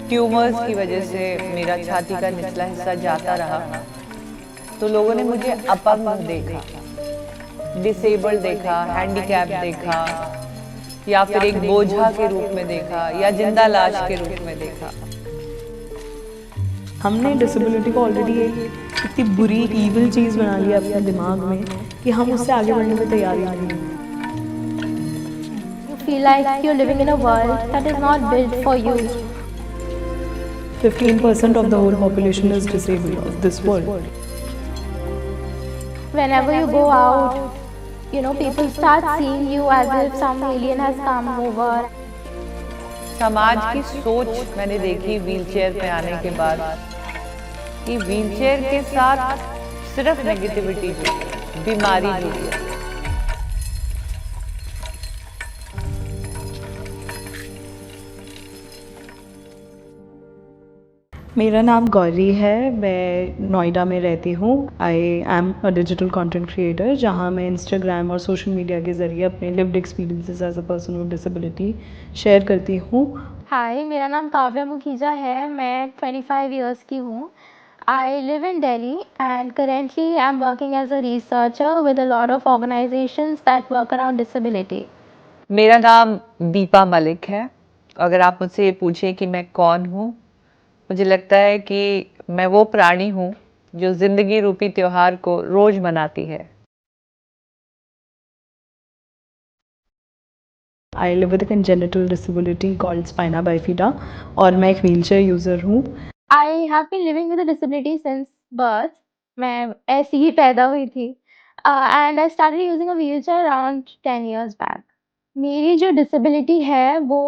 Tumours की वजह से मेरा छाती का निचला हिस्सा जाता रहा, तो लोगों ने मुझे अपंग देखा, डिसेबल्ड देखा, हैंडीकैप देखा, या फिर एक बोझा के रूप में देखा, या जिंदा लाश के रूप में देखा। हमने डिसेबिलिटी को ऑलरेडी एक इतनी बुरी ईविल चीज़ बना लिया अपने दिमाग में कि हम उससे आगे बढ़ने में तैयार ही नहीं हैं। You feel like you're living in a world that is not built for you. 15% of the whole population is disabled of this world. Whenever you go out, people start seeing you as if some alien has come over. समाज की सोच मैंने देखी wheelchair पे आने के बाद कि व्हीलचेयर के साथ सिर्फ नेगेटिविटी जुड़ी है, बीमारी जुड़ी है। मेरा नाम गौरी है, मैं नोएडा में रहती हूँ। I am a digital content creator, जहाँ मैं इंस्टाग्राम और सोशल मीडिया के ज़रिए अपने lived experiences as a person with disability share करती हूँ। हाय, मेरा नाम काव्या मुखीजा है, मैं 25 इयर्स की हूँ। I live in Delhi and currently I'm working as a researcher with a lot of organizations that work around disability. मेरा नाम दीपा मलिक है। अगर आप मुझसे ये पूछें कि मैं कौन हूँ, मुझे लगता है कि मैं वो प्राणी हूँ जो जिंदगी रूपी त्योहार को रोज मनाती है। I live with a congenital disability called spina bifida और मैं एक व्हीलचेयर यूज़र हूँ। I have been living with a disability since birth. मैं ऐसी ही पैदा हुई थी and I started using a wheelchair around 10 years back. मेरी जो disability है वो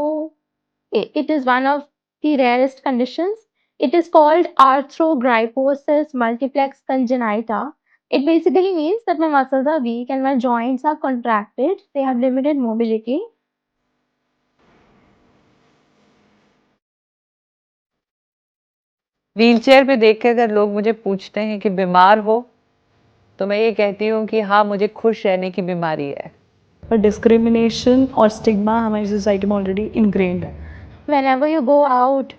it is one of the rarest conditions. It is called arthrogryposis multiplex congenita. It basically means that my muscles are weak and my joints are contracted. They have limited mobility. Wheelchair पे देख के अगर लोग मुझे पूछते हैं कि बीमार हो, तो मैं ये कहती हूँ कि हाँ, मुझे खुश रहने की बीमारी है। पर डिस्क्रिमिनेशन और स्टिग्मा हमारी सोसाइटी में ऑलरेडी इनग्रेन्ड है। Whenever you go out,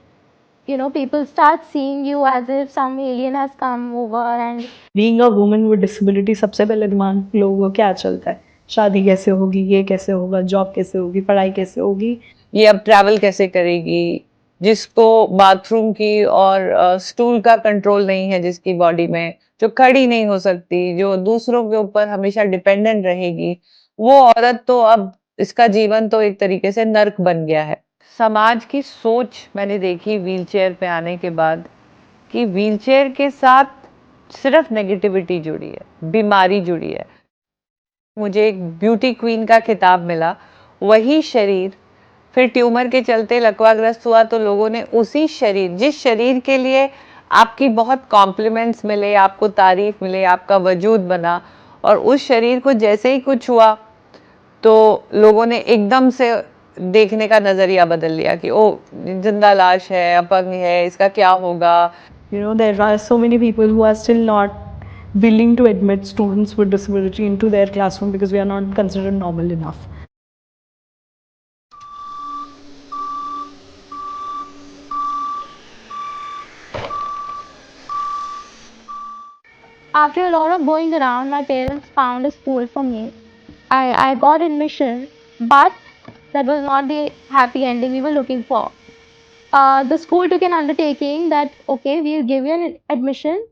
people start seeing you as if some alien has come over and being a woman with disability, सबसे पहले दिमाग लोगों को क्या चलता है? शादी कैसे होगी, ये कैसे होगा, जॉब कैसे होगी, पढ़ाई कैसे होगी, ये अब ट्रैवल कैसे करेगी, जिसको बाथरूम की और स्टूल का कंट्रोल नहीं है, जिसकी बॉडी में, जो खड़ी नहीं हो सकती, जो दूसरों के ऊपर हमेशा डिपेंडेंट रहेगी, वो औरत तो अब इसका जीवन तो एक तरीके से नर्क बन गया है। समाज की सोच मैंने देखी व्हीलचेयर पे आने के बाद कि व्हीलचेयर के साथ सिर्फ नेगेटिविटी जुड़ी है, बीमारी जुड़ी है। मुझे एक ब्यूटी क्वीन का खिताब मिला, वही शरीर फिर ट्यूमर के चलते लकवाग्रस्त हुआ, तो लोगों ने उसी शरीर, जिस शरीर के लिए आपकी बहुत कॉम्प्लीमेंट्स मिले, आपको तारीफ मिले, आपका वजूद बना, और उस शरीर को जैसे ही कुछ हुआ तो लोगों ने एकदम से देखने का नजरिया बदल लिया कि ओ जिंदा लाश है, अपंग है, इसका क्या होगा। there are so many people who are still not willing to admit students with disability into their classroom because we are not considered normal enough. after a lot of going around, my parents found a school for me. I got admission, but that was not the happy ending we were looking for. The school took an undertaking that okay, we'll give you an admission,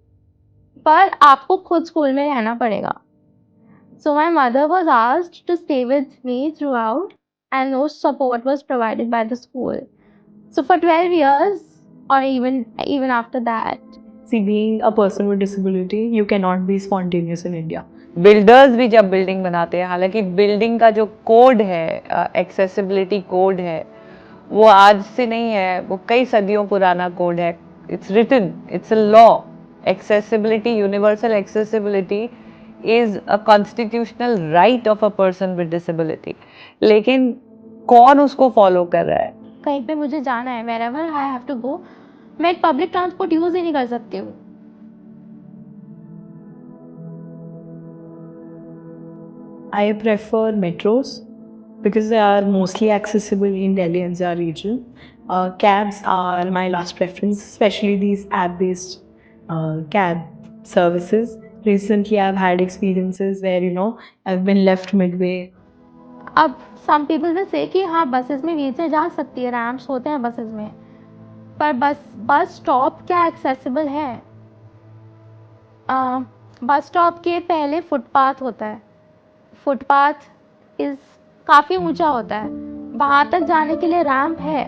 पर आपको खुद school में रहना पड़ेगा. So my mother was asked to stay with me throughout, and no support was provided by the school. So for 12 years, or even after that, See, being a person with disability, you cannot be spontaneous in India. Builders भी जब building बनाते हैं, हालांकि building का जो code है, accessibility code है, वो आज से नहीं है, वो कई सदियों पुराना कोड है। It's written, it's a law. Accessibility, universal accessibility is a constitutional right of a person with disability. लेकिन कौन उसको फॉलो कर रहा है? कहीं पे मुझे जाना है, wherever I have to go, मैं पब्लिक ट्रांसपोर्ट यूज ही नहीं कर सकती हूँ. I prefer metros because they are mostly accessible in Delhi NCR region. Cabs are my last preference, especially these app-based cab services. Recently, I've had experiences where I've been left midway. अब some people will say कि हाँ buses में wheelchair जा सकती है, ramps होते हैं buses में, पर बस स्टॉप क्या एक्सेसिबल है? बस स्टॉप के पहले फुटपाथ होता है, फुटपाथ इज काफ़ी ऊंचा होता है, वहाँ तक जाने के लिए रैम्प है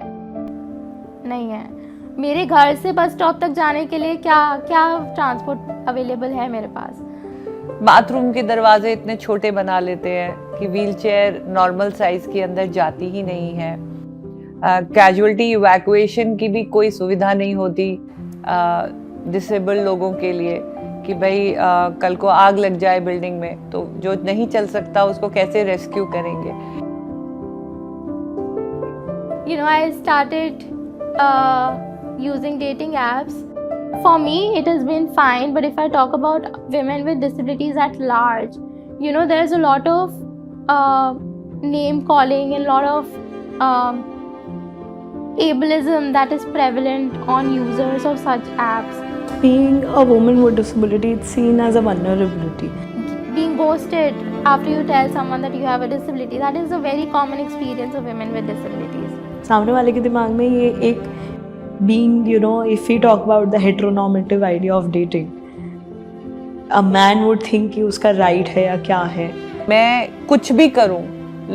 नहीं है। मेरे घर से बस स्टॉप तक जाने के लिए क्या क्या ट्रांसपोर्ट अवेलेबल है मेरे पास? बाथरूम के दरवाजे इतने छोटे बना लेते हैं कि व्हीलचेयर नॉर्मल साइज के अंदर जाती ही नहीं है। कैजुअल्टी इवैक्यूएशन की भी कोई सुविधा नहीं होती डिसेबल लोगों के लिए कि भाई कल को आग लग जाए बिल्डिंग में तो जो नहीं चल सकता उसको कैसे रेस्क्यू करेंगे। I started using dating apps. For me, it has been fine, but if I talk about women with disabilities at large, there's a lot of name calling and a lot of ableism that is prevalent on users of such apps. Being a woman with disability, it's seen as a vulnerability. Being ghosted after you tell someone that you have a disability, that is a very common experience of women with disabilities. सामने वाले के दिमाग में ये एक being, if we talk about the heteronormative idea of dating, a man would think कि उसका right है या क्या है। मैं कुछ भी करूं,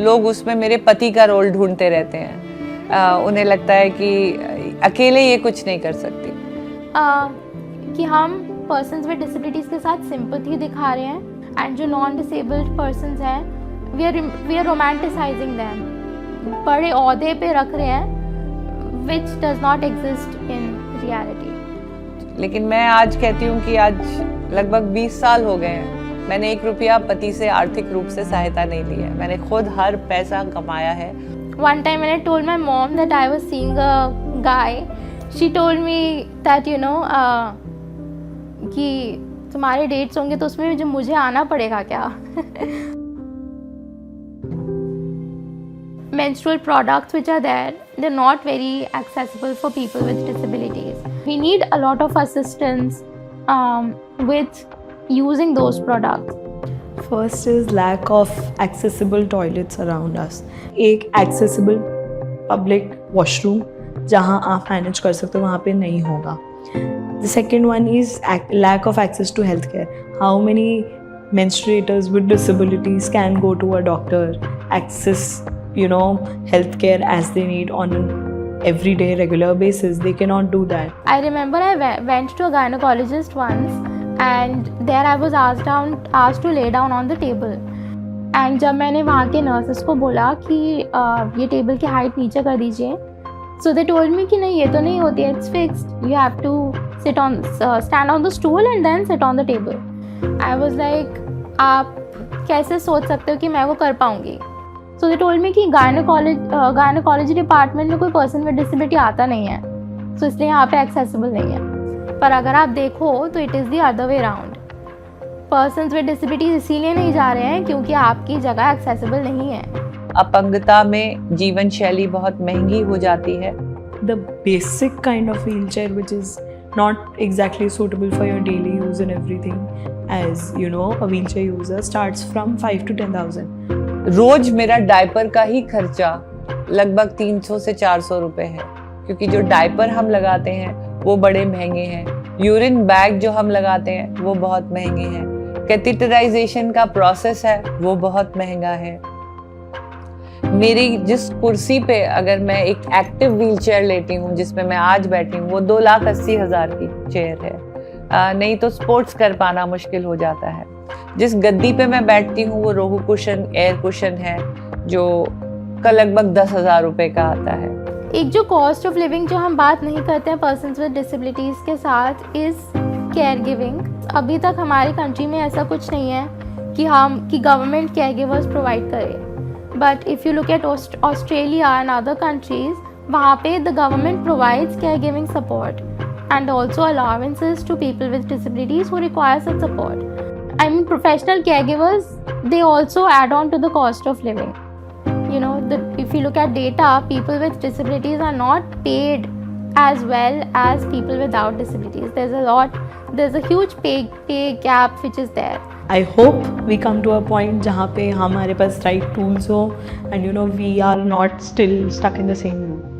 लोग उसमें मेरे पति का रोल ढूंढते रहते हैं। उन्हें लगता है कि अकेले ये कुछ नहीं कर सकती। कि हम पर्सन्स विद डिसेबिलिटीज़ के साथ सिंपैथी दिखा रहे हैं एंड जो नॉन डिसेबल्ड पर्सन्स हैं वी आर रोमांटिसाइजिंग देम, बड़े ओहदे पे रख रहे हैं which does not exist in reality. लेकिन मैं आज कहती हूँ कि आज लगभग 20 साल हो गए हैं, मैंने 1 रुपया पति से आर्थिक रूप से सहायता नहीं ली है, मैंने खुद हर पैसा कमाया है। One time when I told my mom that I was seeing a guy, she told me that कि तुम्हारे डेट्स होंगे तो उसमें जो मुझे आना पड़ेगा क्या? Menstrual products which are there, they're not very accessible for people with disabilities. We need a lot of assistance with using those products. First is lack of accessible toilets around us. एक accessible public washroom जहाँ आप manage कर सकते हो वहाँ पे नहीं होगा. The second one is lack of access to healthcare. How many menstruators with disabilities can go to a doctor, access healthcare as they need on an everyday regular basis? They cannot do that. I remember I went to a gynecologist once and there I was asked to lay down on the table. And जब मैंने वहाँ के nurses को बोला कि ये table की height नीचे कर दीजिए, so they told me कि नहीं ये तो नहीं होती है, it's fixed. You have to stand on the stool and then sit on the table. I was like आप कैसे सोच सकते हो कि मैं वो कर पाऊँगी? So they told me कि गायनोकोलॉजी डिपार्टमेंट में कोई पर्सन विद डिसेबिलिटी आता नहीं है, so इसलिए यहाँ पे एक्सेसिबल नहीं है। पर अगर आप देखो तो it is the other way round, persons with disability इसीलिए नहीं जा रहे हैं क्योंकि आपकी जगह एक्सेसिबल नहीं है। अपंगता में जीवन शैली बहुत महंगी हो जाती है। The basic kind of wheelchair which is not exactly suitable for your daily use and everything, as a wheelchair user, starts from 5 to 10,000. रोज मेरा डायपर का ही खर्चा लगभग 300 से 400 रुपए है, क्योंकि जो डायपर हम लगाते हैं वो बड़े महंगे हैं, यूरिन बैग जो हम लगाते हैं वो बहुत महंगे हैं, कैथेटराइजेशन का प्रोसेस है वो बहुत महंगा है। मेरी जिस कुर्सी पे अगर मैं एक एक्टिव व्हीलचेयर लेती हूँ जिसमें मैं आज बैठी हूँ वो 2,80,000 की चेयर है, नहीं तो स्पोर्ट्स कर पाना मुश्किल हो जाता है। जिस गद्दी पे मैं बैठती हूँ वो रोहू कुशन एयर कुशन है जो का लगभग 10,000 रुपए का आता है। एक जो कॉस्ट ऑफ लिविंग जो हम बात नहीं करते हैं पर्सन्स विद डिसेबिलिटीज़ के साथ इज़ केयर गिविंग। अभी तक हमारी कंट्री में ऐसा कुछ नहीं है कि गवर्नमेंट केयर गिवर्स प्रोवाइड करे, but if you look at Australia and other countries, वहाँ पे the government provides care giving support and also allowances to people with disabilities who require such support. I mean, professional caregivers, they also add on to the cost of living. if you look at data, people with disabilities are not paid as well as people without disabilities. There's a huge pay gap which is there. I hope we come to a point जहाँ पे हमारे पास right tools हो and we are not still stuck in the same loop.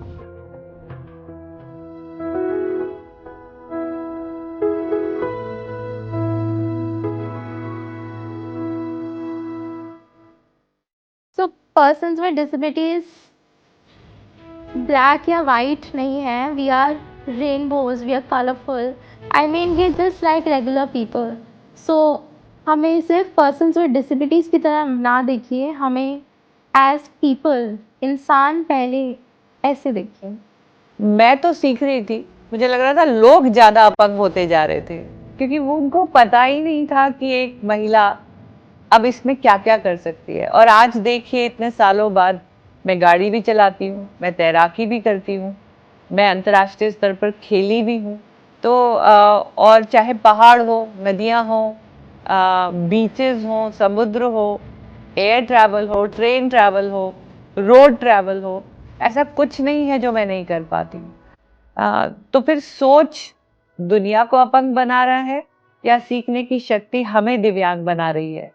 So persons with disabilities black या white नहीं है, we are rainbows, we are colorful. I mean we're just like regular people. So हमें सिर्फ persons with disabilities की तरह ना देखिए, हमें as people, इंसान पहले ऐसे देखिए. मैं तो सीख रही थी, मुझे लग रहा था लोग ज़्यादा अपंग होते जा रहे थे, क्योंकि वो उनको पता ही नहीं था कि एक महिला अब इसमें क्या-क्या कर सकती है। और आज देखिए इतने सालों बाद मैं गाड़ी भी चलाती हूँ, मैं तैराकी भी करती हूँ, मैं अंतर्राष्ट्रीय स्तर पर खेली भी हूँ। तो और चाहे पहाड़ हो, नदियाँ हों, बीचेज़ हों, समुद्र हो, एयर ट्रैवल हो, ट्रेन ट्रैवल हो, रोड ट्रैवल हो, ऐसा कुछ नहीं है जो मैं नहीं कर पाती हूँ। तो फिर सोच दुनिया को अपंग बना रहा है या सीखने की शक्ति हमें दिव्यांग बना रही है?